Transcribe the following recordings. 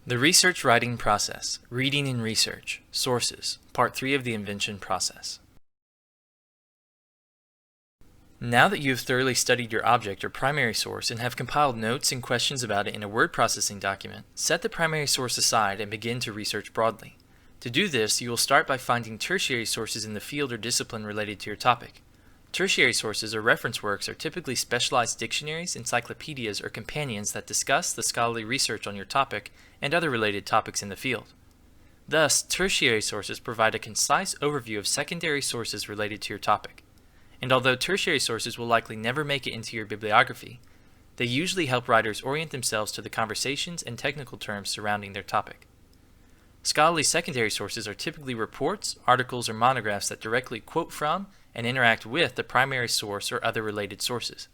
The Research Writing Process, Reading and Research, Sources, Part 3 of the Invention Process. Now that you have thoroughly studied your object or primary source and have compiled notes and questions about it in a word processing document, set the primary source aside and begin to research broadly. To do this, you will start by finding tertiary sources in the field or discipline related to your topic. Tertiary sources or reference works are typically specialized dictionaries, encyclopedias, or companions that discuss the scholarly research on your topic and other related topics in the field. Thus, tertiary sources provide a concise overview of secondary sources related to your topic. And although tertiary sources will likely never make it into your bibliography, they usually help writers orient themselves to the conversations and technical terms surrounding their topic. Scholarly secondary sources are typically reports, articles, or monographs that directly quote from and interact with the primary source or other related sources.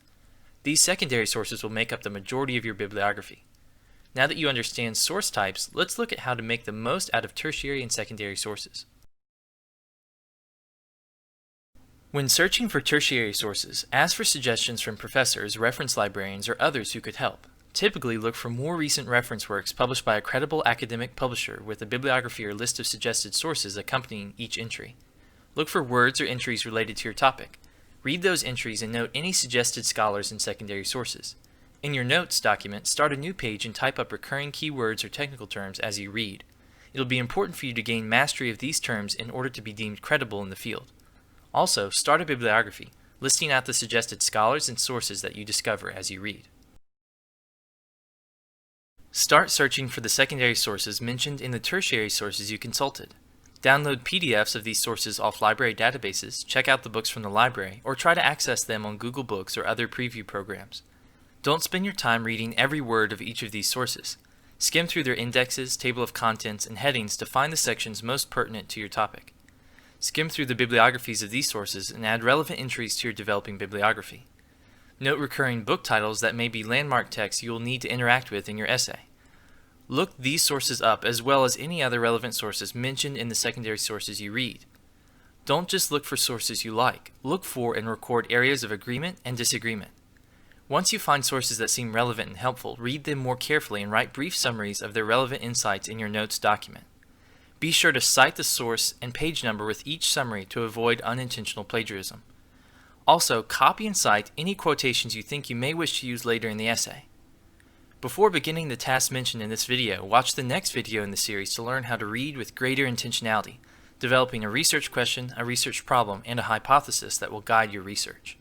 These secondary sources will make up the majority of your bibliography. Now that you understand source types, let's look at how to make the most out of tertiary and secondary sources. When searching for tertiary sources, ask for suggestions from professors, reference librarians, or others who could help. Typically, look for more recent reference works published by a credible academic publisher with a bibliography or list of suggested sources accompanying each entry. Look for words or entries related to your topic. Read those entries and note any suggested scholars and secondary sources. In your notes document, start a new page and type up recurring keywords or technical terms as you read. It'll be important for you to gain mastery of these terms in order to be deemed credible in the field. Also, start a bibliography, listing out the suggested scholars and sources that you discover as you read. Start searching for the secondary sources mentioned in the tertiary sources you consulted. Download PDFs of these sources off library databases, check out the books from the library, or try to access them on Google Books or other preview programs. Don't spend your time reading every word of each of these sources. Skim through their indexes, table of contents, and headings to find the sections most pertinent to your topic. Skim through the bibliographies of these sources and add relevant entries to your developing bibliography. Note recurring book titles that may be landmark texts you will need to interact with in your essay. Look these sources up as well as any other relevant sources mentioned in the secondary sources you read. Don't just look for sources you like. Look for and record areas of agreement and disagreement. Once you find sources that seem relevant and helpful, read them more carefully and write brief summaries of their relevant insights in your notes document. Be sure to cite the source and page number with each summary to avoid unintentional plagiarism. Also, copy and cite any quotations you think you may wish to use later in the essay. Before beginning the tasks mentioned in this video, watch the next video in the series to learn how to read with greater intentionality, developing a research question, a research problem, and a hypothesis that will guide your research.